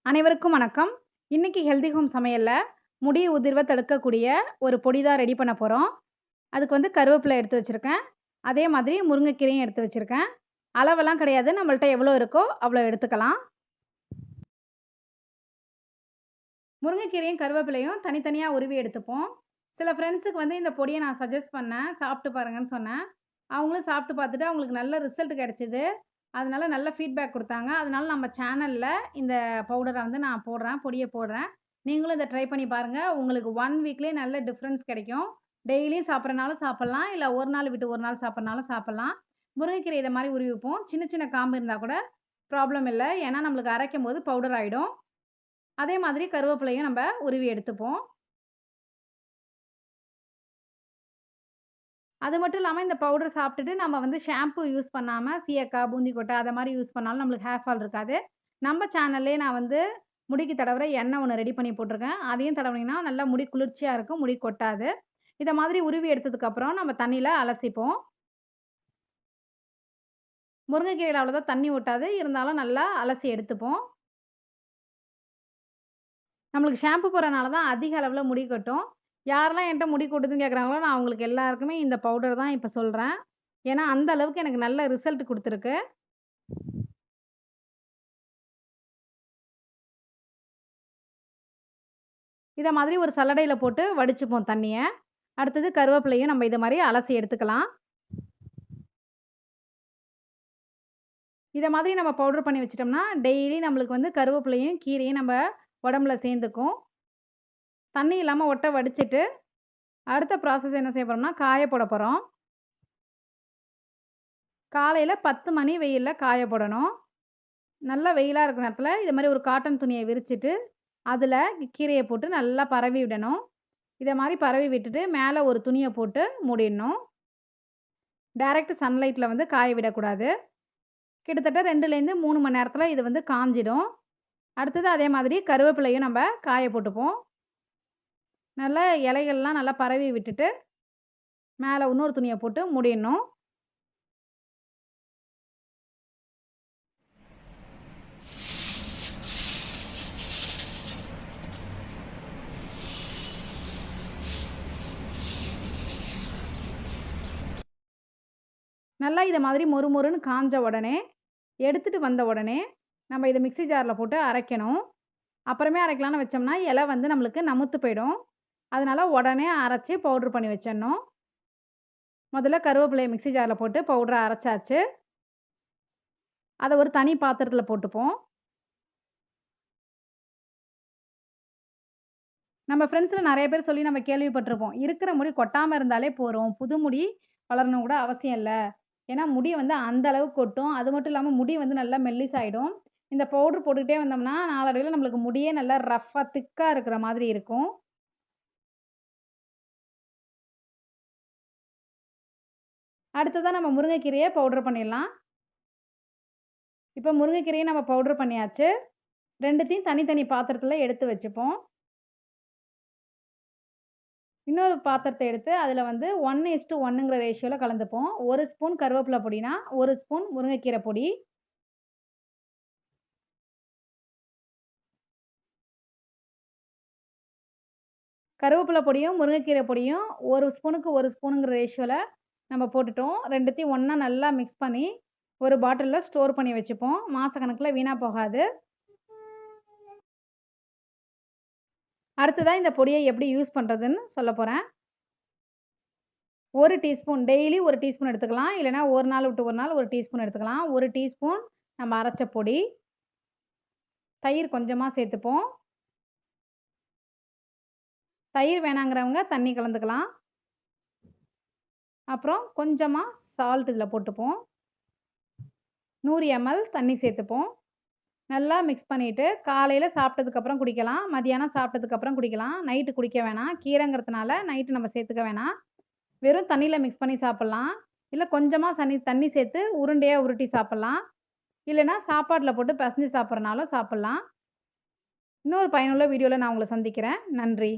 அனைவருக்கும் வணக்கம். இன்னைக்கு ஹெல்தி ஹோம் சமையல்ல முடி உதிர்வ தடுக்கக்கூடிய ஒரு பொடி தான் ரெடி பண்ண போறோம். அதுக்கு வந்து கருவேப்பிலை எடுத்து வச்சிருக்கேன். அதே மாதிரி முருங்கைக்கீரையும் எடுத்து வச்சிருக்கேன். அளவெல்லாம் கிடையாது. நம்மள்ட்ட எவ்வளோ இருக்கோ அவ்வளோ எடுத்துக்கலாம். முருங்கைக்கீரையும் கருவேப்பிலையும் தனித்தனியா உருவி எடுத்துப்போம். சில ஃப்ரெண்ட்ஸுக்கு வந்து இந்த பொடிய நான் சஜெஸ்ட் பண்ணேன். சாப்பிட்டு பாருங்கன்னு சொன்னேன். அவங்களும் சாப்பிட்டு பார்த்துட்டு அவங்களுக்கு நல்ல ரிசல்ட் கிடைச்சது. அதனால நல்ல ஃபீட்பேக் குடுத்தாங்க. அதனால நம்ம சேனல்ல இந்த பவுடர வந்து நான் போடுறேன். பொடிய போடுறேன். நீங்களும் இத ட்ரை பண்ணி பாருங்க. உங்களுக்கு 1 வீக்லயே நல்ல டிஃபரன்ஸ் கிடைக்கும். டெய்லியும் சாப்பிடுறனாலும் சாப்பிடலாம். இல்ல 1 நாள் விட்டு 1 நாள் சாப்பிடுறனாலும் சாப்பிடலாம். முருங்கைக்கீரை இத மாரி உருவிப்போம். சின்ன சின்ன காம்பு இருந்தா கூட ப்ராப்ளம் இல்ல. ஏன்னா நம்மளுக்கு அரைக்கும்போது பவுடர் ஆயிடும். அதே மாதிரி கருவேப்பிலையும் நம்ப உருவி எடுத்துப்போம். அது மட்டும் இல்லாம இந்த பவுடர் சாப்பிட்டுட்டு நம்ம வந்து ஷாம்பு யூஸ் பண்ணாம சீயக்காய், பூந்தி கொட்டை அத மாரி யூஸ் பண்ணாலும் நம்மளுக்கு ஹேர் ஃபால் இருக்காது. நம்ம சேனல்லயே நான் வந்து முடிக்கு தடவுற எண்ணெய் ஒண்ணு ரெடி பண்ணி போட்டுருக்கேன். அதையும் தடவுனீங்கன்னா நல்லா முடி குளிர்ச்சியா இருக்கும். முடி கொட்டாது. இத மாதிரி உருவி எடுத்ததுக்கப்புறம் நம்ம தண்ணீல அலசிப்போம். முருங்கைக்கீரையில அவ்வளோதான் தண்ணி ஒட்டாது. இருந்தாலும் நல்லா அலசி எடுத்துப்போம். நம்மளுக்கு ஷாம்பு போடுறனால தான் அதிக அளவுல முடி கொட்டும். யாரெல்லாம் என்ட்ட முடி கொட்டுதுன்னு கேட்குறாங்களோ, நான் அவங்களுக்கு எல்லாருக்குமே இந்த பவுடர் தான் இப்ப சொல்றேன். ஏன்னா, அந்த அளவுக்கு எனக்கு நல்ல ரிசல்ட் குடுத்துருக்கு. இத மாதிரி ஒரு சல்லடையில போட்டு வடிச்சுப்போம் தண்ணிய. அடுத்தது கருவேப்பிலையும் நம்ம இத மாரி அலசி எடுத்துக்கலாம். இத மாதிரி நம்ம பவுடர் பண்ணி வச்சுட்டோம்னா, டெய்லி நம்மளுக்கு வந்து கருவேப்பிலையும், கீரையும் நம்ம உடம்புல சேர்ந்துக்கும். தண்ணி இல்லாம ஒட்ட வடிச்சுட்டு, அடுத்த ப்ராசஸ் என்ன செய்ய போறோம்னா, காய போட போறோம். காலையில 10 மணி வெயில்ல காய போடணும். நல்லா வெயிலா இருக்கிற நேரத்தில இது மாரி ஒரு காட்டன் துணிய விரிச்சுட்டு, அதுல கீரைய போட்டு நல்லா பரவி விடணும். இத மாரி பரவி விட்டுட்டு, மேல ஒரு துணிய போட்டு மூடிடணும். டைரக்ட் சன்லைட்ல வந்து காய விடக்கூடாது. கிட்டத்தட்ட 2லேருந்து 3 மணி நேரத்தில இது வந்து காஞ்சிடும். அடுத்தது அதே மாதிரி கருவேப்பிலையும் நம்ப காய போட்டுப்போம். நல்லா இலைகள்லாம் நல்லா பரவி விட்டுட்டு, மேல இன்னொரு துணிய போட்டு மூடிடணும். நல்லா இத மாதிரி மொறு மொறுன்னு காஞ்ச உடனே, எடுத்துட்டு வந்த உடனே, நம்ம இத மிக்ஸி ஜார்ல போட்டு அரைக்கணும். அப்புறமே அரைக்கலான்னு வச்சோம்னா, இலை வந்து நம்மளுக்கு நமுத்து போயிடும். அதனால உடனே அரைச்சு பவுடர் பண்ணி வச்சிடணும். முதல்ல கருவேப்பிலைய மிக்ஸி ஜார்ல போட்டு பவுடர அரைச்சாச்சு. அத ஒரு தனி பாத்திரத்தில போட்டுப்போம். நம்ம ஃப்ரெண்ட்ஸ்ல நெறைய பேர் சொல்லி நம்ம கேள்விப்பட்டுருப்போம். இருக்கிற முடி கொட்டாம இருந்தாலே போதும். புது முடி வளரணும் கூட அவசியம் இல்ல. ஏன்னா முடி வந்து அந்த அளவுக்கு கொட்டும். அது மட்டும் இல்லாம முடி வந்து நல்லா மெல்லிசாயிடும். இந்த பவுடர் போட்டுக்கிட்டே வந்தோம்னா, நாளடைவில நம்மளுக்கு முடியே நல்லா ரஃப்பா, திக்கா இருக்கிற மாதிரி இருக்கும். அடுத்ததா நம்ம முருங்கைக்கீரைய பவுடர் பண்ணிடலாம். இப்ப முருங்கைக்கீரைய நம்ம பவுடர் பண்ணியாச்சு. 2த்தையும் தனித்தனி பாத்திரத்தில எடுத்து வச்சுப்போம். இன்னொரு பாத்திரத்த எடுத்து அதில வந்து 1:1ங்கிற ரேஷியோல கலந்துப்போம். 1 ஸ்பூன் கருவேப்பில பொடினா, 1 ஸ்பூன் முருங்கைக்கீரை பொடி. கருவேப்பில பொடியும், முருங்கைக்கீரை பொடியும் 1 ஸ்பூனுக்கு 1 ஸ்பூனுங்கிற ரேஷியோல நம்ம போட்டுட்டோம். 2த்தையும் ஒண்ணா நல்லா மிக்ஸ் பண்ணி, ஒரு பாட்டில்ல ஸ்டோர் பண்ணி வச்சுப்போம். மாசக்கணக்குல வீணா போகாது. அடுத்ததா இந்த பொடிய எப்படி யூஸ் பண்றதுன்னு சொல்லப் போறேன். 1 டீஸ்பூன் டெய்லி 1 டீஸ்பூன் எடுத்துக்கலாம். இல்லன்னா 1 நாள் விட்டு 1 நாள் 1 டீஸ்பூன் எடுத்துக்கலாம். 1 டீஸ்பூன் நம்ம அரைச்ச பொடி. தயிர் கொஞ்சமா சேர்த்துப்போம். தயிர் வேணாங்கிறவங்க தண்ணி கலந்துக்கலாம். அப்புறம் கொஞ்சமா சால்ட் இதில போட்டுப்போம். 100 எம்எல் தண்ணி சேர்த்துப்போம். நல்லா மிக்ஸ் பண்ணிட்டு, காலையில சாப்பிட்டதுக்கப்புறம் குடிக்கலாம். மதியானம் சாப்பிட்டதுக்கப்புறம் குடிக்கலாம். நைட்டு குடிக்க வேணாம். கீரைங்கிறதுனால நைட்டு நம்ம சேர்த்துக்க வேணாம். வெறும் தண்ணீல மிக்ஸ் பண்ணி சாப்பிடலாம். இல்ல கொஞ்சமா தண்ணி சேர்த்து உருண்டையா உருட்டி சாப்பிடலாம். இல்லன்னா சாப்பாட்ல போட்டு பெசஞ்சு சாப்பிடுறனாலும் சாப்பிடலாம். இன்னொரு பயனுள்ள வீடியோல நான் உங்கள சந்திக்கிறேன். நன்றி.